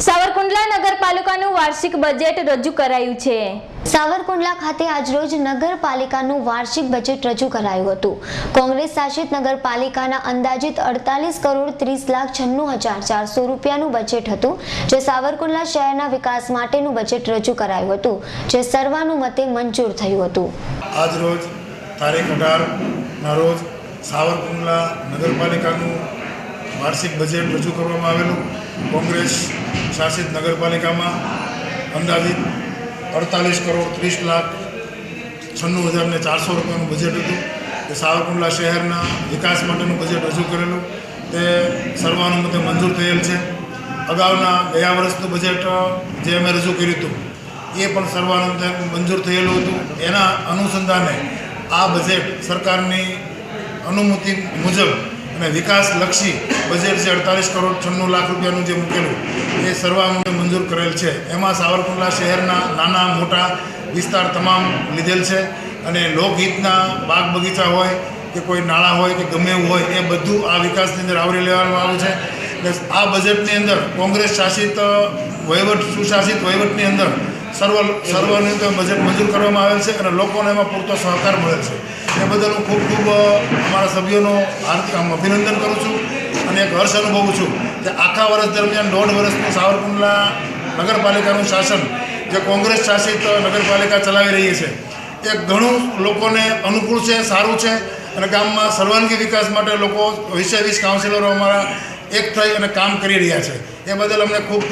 સાવરકુંડલા નગરપાલિકાનું વાર્ષિક બજેટ રજૂ કરાયું છે. સાવરકુંડલા ખાતે આજરોજ નગરપાલિકાનું વાર્ષિક બજેટ રજૂ કરાયું હતું. કોંગ્રેસ શાસિત નગરપાલિકાના અંદાજિત 48,30,96,400 રૂપિયાનું બજેટ હતું, જે સાવરકુંડલા શહેરના વિકાસ માટેનું બજેટ રજૂ કરાયું હતું, જે સર્વાનુમતે મંજૂર થયું હતું. આજરોજ તારીખ 18ના રોજ સાવરકુંડલા નગરપાલિકાનું વાર્ષિક બજેટ રજૂ કરવામાં આવેલું. કોંગ્રેસ શાસિત નગરપાલિકામાં અંદાજિત 48,30,96,400 રૂપિયાનું બજેટ હતું. તે સાવરકુંડલા શહેરના વિકાસ માટેનું બજેટ રજૂ કરેલું, તે સર્વાનુમતે મંજૂર થયેલ છે. અગાઉના ગયા વર્ષનું બજેટ જે અમે રજૂ કર્યું હતું એ પણ સર્વાનુમતે મંજૂર થયેલું હતું. એના અનુસંધાને આ બજેટ સરકારની અનુમતિ મુજબ અને વિકાસલક્ષી બજેટ છે 48,96,00,000 રૂપિયાનું જે મૂકેલું એ સર્વાનુમતે મંજૂર કરેલ છે. એમાં સાવરકુંડલા શહેરના નાના મોટા વિસ્તાર તમામ લીધેલ છે. અને લોકહિતના બાગ બગીચા હોય કે કોઈ નાળા હોય કે ગમે એવું હોય એ બધું આ વિકાસની અંદર આવરી લેવામાં આવ્યું છે. આ બજેટની અંદર કોંગ્રેસ શાસિત સુશાસિત વહીવટની અંદર સર્વાનુમતે બજેટ મંજૂર કરવામાં આવેલ છે અને લોકોને એમાં પૂરતો સહકાર મળેલ છે. એ બદલ હું ખૂબ અમારા સભ્યોનો અભિનંદન કરું છું અને એક હર્ષ અનુભવું છું કે આખા વર્ષ દરમિયાન 1.5 વર્ષનું સાવરકુંડલા નગરપાલિકાનું શાસન જે કોંગ્રેસ શાસિત નગરપાલિકા ચલાવી રહી છે એ ઘણું લોકોને અનુકૂળ છે, સારું છે. અને ગામમાં સર્વાંગી વિકાસ માટે લોકો 20 કાઉન્સિલરો અમારા એક થઈ અને કામ કરી રહ્યા છે. એ બદલ અમને ખૂબ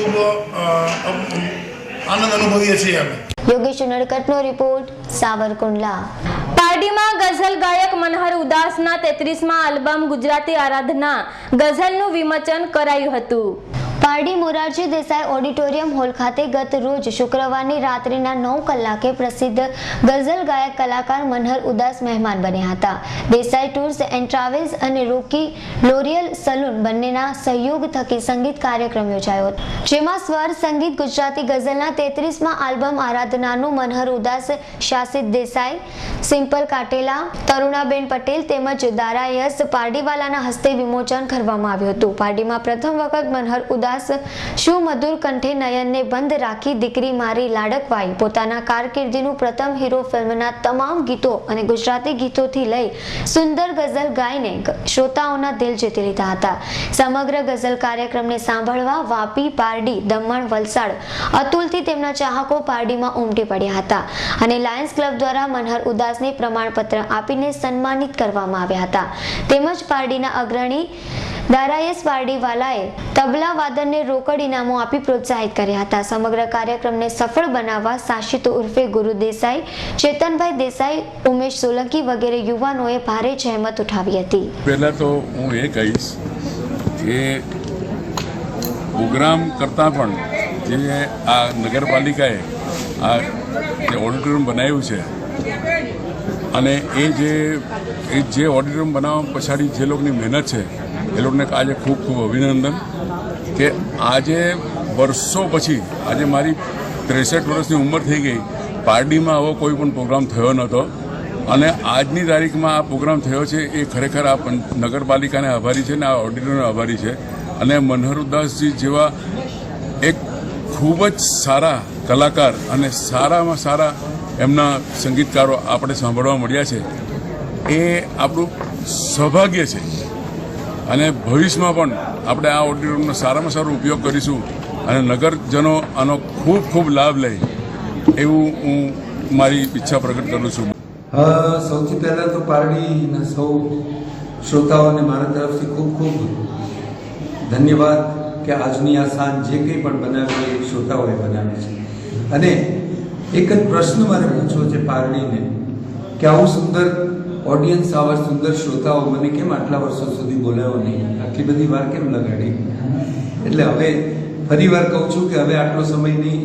આનંદ અનુભવીએ છીએ અમે. યોગેશ નડકટનો રિપોર્ટ, સાવરકુંડલા. પારડીમાં ગઝલ ગાયક મનહર ઉદાસના 33મા આલ્બમ ગુજરાતી આરાધના ગઝલનું વિમોચન કરાયું હતું. પારડી મોરારજી દેસાઈ ઓડિટોરિયમ હોલ ખાતે ગત રોજ શુક્રવારની રાત્રિના 9 કલાકે પ્રસિદ્ધ ગઝલ ગાયક કલાકાર મનહર ઉદાસ મહેમાન બન્યા હતા. દેસાઈ ટૂર્સ એન્ડ ટ્રાવેલ્સ અને રોકી લોરિયલ સલૂન બંનેના સહયોગ થકી સંગીત કાર્યક્રમ યોજાયો હતો, જેમાં સ્વર સંગીત ગુજરાતી ગઝલના 33મા આલ્બમ આરાધનાનું મનહર ઉદાસ, શાસિત દેસાઈ, સિમ્પલ કાટેલા, તરુણાબેન પટેલ તેમજ દારા યસ પારડીવાલાના હસ્તે વિમોચન કરવામાં આવ્યું હતું. પારડીમાં પ્રથમ વખત મનહર ઉદાસ ઉદાસ શું મધુર કંઠે નયનને બંધ રાખી દીકરી મારી લાડકવાઈ પોતાના કારકિર્દીનું પ્રથમ હીરો ફિલ્મના તમામ ગીતો અને ગુજરાતી ગીતોથી લઈ સુંદર ગઝલ ગાઈને શ્રોતાઓના દિલ જીતી લીધા હતા. સમગ્ર ગઝલ કાર્યક્રમને સાંભળવા વાપી, પારડી, દમણ, વલસાડ, અતુલથી તેમના ચાહકો પારડીમાં ઉમટી પડ્યા હતા અને લાયન્સ ક્લબ દ્વારા મનહર ઉદાસને પ્રમાણપત્ર આપીને સન્માનિત કરવામાં આવ્યા હતા. તેમજ પારડીના અગ્રણી દારાયેશ પારડીવાલાએ તબલા વાદનને રોકડ ઇનામો આપી પ્રોત્સાહિત કર્યા હતા. સમગ્ર કાર્યક્રમને સફળ બનાવવા સાશિત ઉર્ફે ગુરુ દેસાઈ, ચેતનભાઈ દેસાઈ, ઉમેશ સોલંકી વગેરે યુવાનોએ ભારે જહેમત ઉઠાવી હતી. પહેલા તો હું એ કહીશ કે પ્રોગ્રામ કરતાં પણ જે આ નગરપાલિકાએ આ જે ઓડિટોરિયમ બનાવ્યું છે અને એ જે ઓડિટોરિયમ બનાવવા પછાડી જે લોકોની મહેનત છે એ લોકોને આજે ખૂબ ખૂબ અભિનંદન કે આજે વર્ષો પછી આજે મારી 63 વર્ષની ઉંમર થઈ ગઈ, પારડીમાં આવો કોઈ પણ પ્રોગ્રામ થયો નહોતો અને આજની તારીખમાં આ પ્રોગ્રામ થયો છે એ ખરેખર આ નગરપાલિકાને આભારી છે ને આ ઓડિટોરિયમને આભારી છે. અને મનહર ઉદાસજી જેવા એક ખૂબ જ સારા કલાકાર અને સારામાં સારા એમના સંગીતકારો આપણે સાંભળવા મળ્યા છે એ આપણું સૌભાગ્ય છે અને ભવિષ્યમાં પણ આપણે આ ઓડિટોરિયમનો સારામાં સારો ઉપયોગ કરીશું અને નગરજનો આનો ખૂબ ખૂબ લાભ લે એવું હું મારી ઈચ્છા પ્રગટ કરું છું. સૌથી પહેલાં તો પારડીના સૌ શ્રોતાઓને મારા તરફથી ખૂબ ખૂબ ધન્યવાદ કે આજની આ સાંજ જે કંઈ પણ બનાવી એ શ્રોતાઓએ બનાવી છે. અને એક જ પ્રશ્ન મારે પૂછવો છે પારડીને કે આવું સુંદર ઓડિયન્સ, આવા સુંદર શ્રોતાઓ મને કેમ આટલા વર્ષો સુધી બોલાવ્યો નહીં, આટલી બધી વાર કેમ લગાડી? એટલે હવે ફરી વાર કહું છું કે હવે આટલો સમય નહીં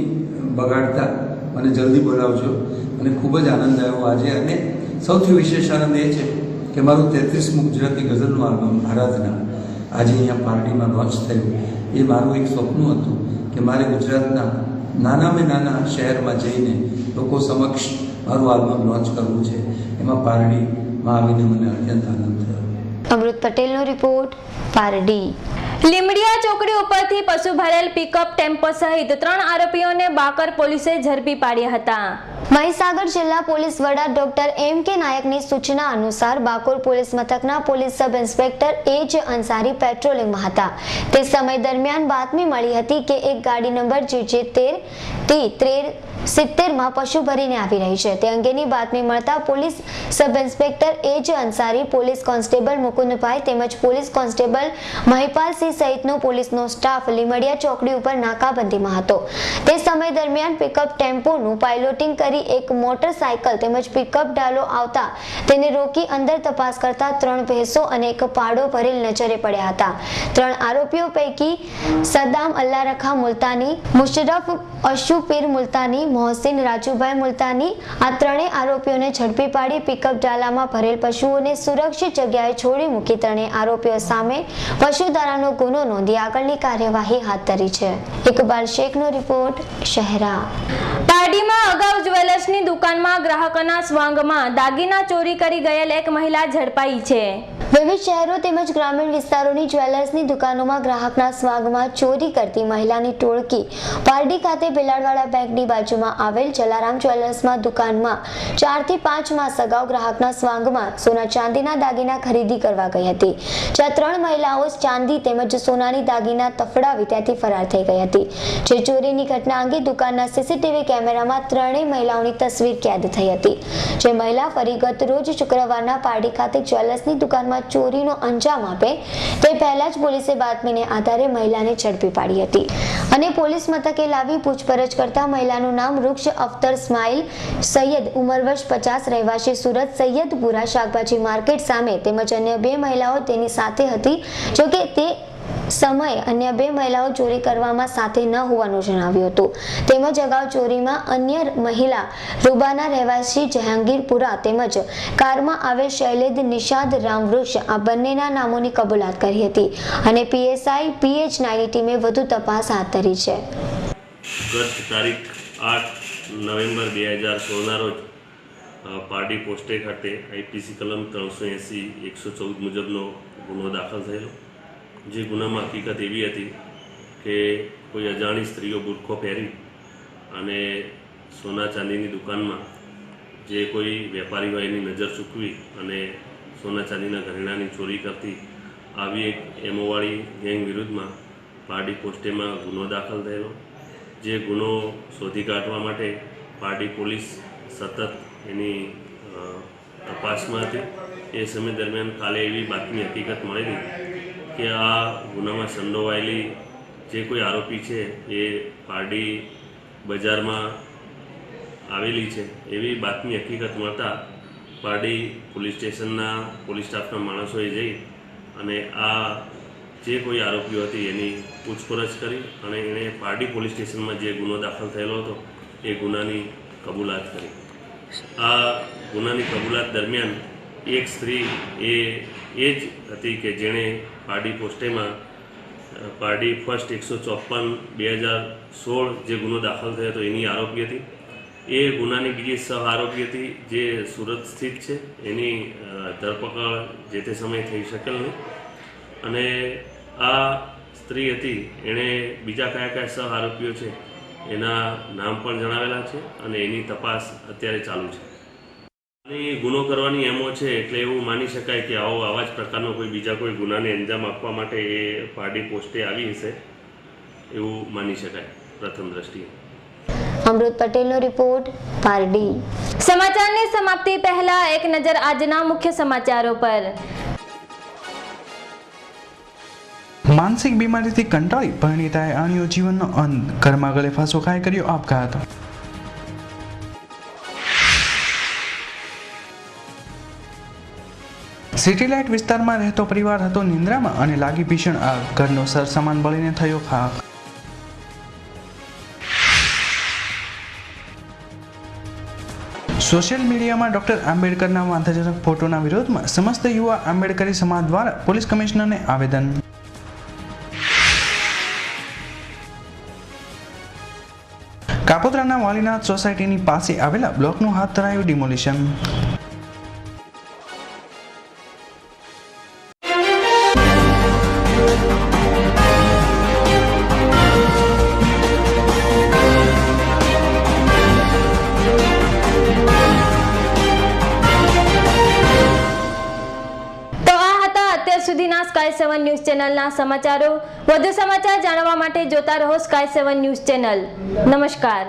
બગાડતા, મને જલ્દી બોલાવજો. અને ખૂબ જ આનંદ આવ્યો આજે. અને સૌથી વિશેષ આનંદ એ છે કે મારું 33મું ગુજરાતી ગઝલનું આલ્બમ આરાધના આજે અહીંયા પાર્ટીમાં લોન્ચ થયું. એ મારું એક સપનું હતું કે મારે ગુજરાતના નાનામાં નાના શહેરમાં જઈને લોકો સમક્ષ મારું આલ્બમ લોન્ચ કરવું છે. એમાં પારડીમાં આવીને મને અત્યંત આનંદ થયો. અમૃત પટેલનો રિપોર્ટ, પારડી. લીમડિયા ચોકડી ઉપરથી પશુ ભરેલ પિકઅપ ટેમ્પો સહિત 3 આરોપીઓને બાકર પોલીસે ઝડપી પાડ્યા હતા. મહીસાગર જિલ્લા પોલીસ વડા ડોક્ટર M.K. નાયકની સૂચના અનુસાર બાકોર પોલીસ મથકના police sub inspector A.J. Ansari પેટ્રોલિંગમાં હતા. તે સમય દરમિયાન બાતમી મળી હતી કે એક ગાડી નંબર JJ13T73 પશુ ભરીને આવી રહી છે. તે અંગેની બાતમી મળતા police sub inspector A.J. Ansari, police constable Mukundbhai તેમજ પોલીસ કોન્સ્ટેબલ મહિપાલસિંહ સહિતનો પોલીસનો સ્ટાફ લીમડિયા ચોકડી ઉપર નાકાબંધીમાં હતો. તે સમય દરમિયાન પિકઅપ ટેમ્પોનું પાયલોટિંગ કરી એક મોટરસાયકલ તેમજ પિકઅપ ડાલો આવતા તેને રોકી અંદર તપાસ કરતા 3 ભેંસો અને એક પાડો ભરેલ નજરે પડ્યા હતા. 3 આરોપીઓ પૈકી સદામ અલ્લારખા મુલતાની, મુશરફ અશુપીર મુલતાની, મોહસિન રાજુભાઈ મુલતાની આ 3 આરોપીઓને ઝડપી પાડી પિકઅપ ડાલામાં ભરેલ પશુઓને સુરક્ષિત જગ્યાએ છોડી મૂકી 3 આરોપીઓ સામે પશુધારાનો ગુનો નોંધી આગળની કાર્યવાહી હાથ ધરી છે. ઇકબાલ શેખનો રિપોર્ટ, શહેરા. પારડીમાં અગાઉ જ્વેલર્સની દુકાનમાં ગ્રાહકોના સ્વાંગમાં દાગીના ચોરી કરી ગયેલ એક મહિલા ઝડપાઈ છે. વિવિધ શહેરો તેમજ ગ્રામીણ વિસ્તારોની જ્વેલર્સની દુકાનોમાં ગ્રાહકના સ્વાગમાં ચોરી કરતી મહિલાની ટોળકી પારડી ખાતે ભેલાડવાળા બેંકની બાજુમાં આવેલ જલારામ જ્વેલર્સમાં દુકાનમાં 4 થી 5 માસ અગાઉ ગ્રાહકના સ્વાંગમાં સોના ચાંદીના દાગીના ખરીદી કરવા ગઈ હતી. જ્યાં 3 મહિલાઓ ચાંદી તેમજ સોનાની દાગીના તફડાવી ત્યાંથી ફરાર થઈ ગઈ હતી. જે ચોરીની ઘટના અંગે દુકાનના સીસીટીવી કેમેરામાં 3 મહિલાઓની તસવીર કેદ થઈ હતી. જે મહિલા ફરી ગત રોજ શુક્રવારના પારડી ખાતે જ્વેલર્સની દુકાનમાં ચોરીનો અંજામ આપે તે પહેલા જ પોલીસે બાતમીને આધારે મહિલાને ઝડપી પાડી હતી અને પોલીસ મથકે લાવી પૂછપરછ કરતા મહિલાનું નામ વૃક્ષ અખ્તર સ્માઇલ સૈયદ, ઉંમર વર્ષ 50, રહેવાસી સુરત, સૈયદપુરા શાકભાજી માર્કેટ સામે તેમજ અન્ય 2 મહિલાઓ તેની સાથે હતી. જોકે તે સમયે અન્ય 2 મહિલાઓ ચોરી કરવામાં સાથે ન હોવાનું જણાવ્યું હતું. તેમજ અગાઉ ચોરીમાં અન્ય મહિલા રૂબાના રહેવાસી જહાંગીરપુરા તેમજ કારમાં આવેલ શૈલેદ નિષાદ રામવૃક્ષ આ બંનેના નામોની કબૂલાત કરી હતી અને PSI PH9ની ટીમે વધુ તપાસ હાથ ધરી છે. ગત તારીખ 8 નવેમ્બર 2016ના રોજ પારડી પોસ્ટે ખાતે IPC કલમ 380/114 મુજબનો ગુનો દાખલ થયેલો. જે ગુનામાં હકીકત એવી હતી કે કોઈ અજાણી સ્ત્રીઓ બુરખો પહેરી અને સોના ચાંદીની દુકાનમાં જે કોઈ વેપારી હોય એની નજર ચૂકવી અને સોના ચાંદીના ઘરેણાની ચોરી કરતી આવી એક એમોવાળી ગેંગ વિરુદ્ધમાં પારડી પોસ્ટેમાં ગુનો દાખલ થયેલો, જે ગુનો શોધી કાઢવા માટે પારડી પોલીસ સતત એની તપાસમાં હતી. એ સમય દરમિયાન કાલે એવી બાતમી હકીકત મળેલી કે આ ગુનામાં સંડોવાયેલી જે કોઈ આરોપી છે એ પારડી બજારમાં આવેલી છે. એવી બાતમી હકીકત મળતા પારડી પોલીસ સ્ટેશનના પોલીસ સ્ટાફના માણસોએ જઈ અને આ જે કોઈ આરોપીઓ હતી એની પૂછપરછ કરી અને એણે પારડી પોલીસ સ્ટેશનમાં જે ગુનો દાખલ થયેલો હતો એ ગુનાની કબૂલાત કરી. આ ગુનાની કબૂલાત દરમિયાન એક સ્ત્રી એ જ હતી કે જેણે પારડી પોસ્ટેમાં પારડી ફર્સ્ટ 154/2016 જે ગુનો દાખલ થયો હતો એની આરોપી હતી. એ ગુનાની બીજી સહ આરોપી હતી જે સુરત સ્થિત છે. એની ધરપકડ જે તે સમયે થઈ શકેલ નહીં અને આ સ્ત્રી હતી એણે બીજા કયા સહ આરોપીઓ છે એના નામ પણ જણાવેલા છે અને એની તપાસ અત્યારે ચાલુ છે. અને ગુનો કરવાની એમો છે એટલે એવું માની શકાય કે આવા જ પ્રકારનો કોઈ બીજા કોઈ ગુનાને અંજામ આપવા માટે એ પારડી પોસ્ટે આવી હશે એવું માની શકાય પ્રથમ દ્રષ્ટિએ. અમૃત પટેલનો રિપોર્ટ, પારડી. સમાચારની સમાપ્તિ પહેલા એક નજર આજના મુખ્ય સમાચારો પર. માનસિક બીમારીથી કંટાળી પરિણીતાએ આણ્યો જીવનનો અંત, ઘરમાં ગળે ફાંસો ખાઈ કર્યો આપઘાત. સિટી લાઇટ વિસ્તારમાં રહેતો પરિવાર હતો નિંદ્રામાં અને લાગી ભીષણ આગ, ઘરનો સરસામાન બળીને થયો ખાખ. સોશિયલ મીડિયામાં ડોક્ટર આંબેડકરના વાંધાજનક ફોટોના વિરોધમાં સમસ્ત યુવા આંબેડકરી સમાજ દ્વારા પોલીસ કમિશનરને આવેદન. કાપોદ્રાના વાલીનાથ સોસાયટીની પાસે આવેલા બ્લોકનું હાથ ધરાયું ડિમોલિશન. સુધીના સ્કાય 7 ન્યૂઝ ચેનલના સમાચારો. વધુ સમાચાર જાણવા માટે જોતા રહો સ્કાય 7 ન્યૂઝ ચેનલ. નમસ્કાર.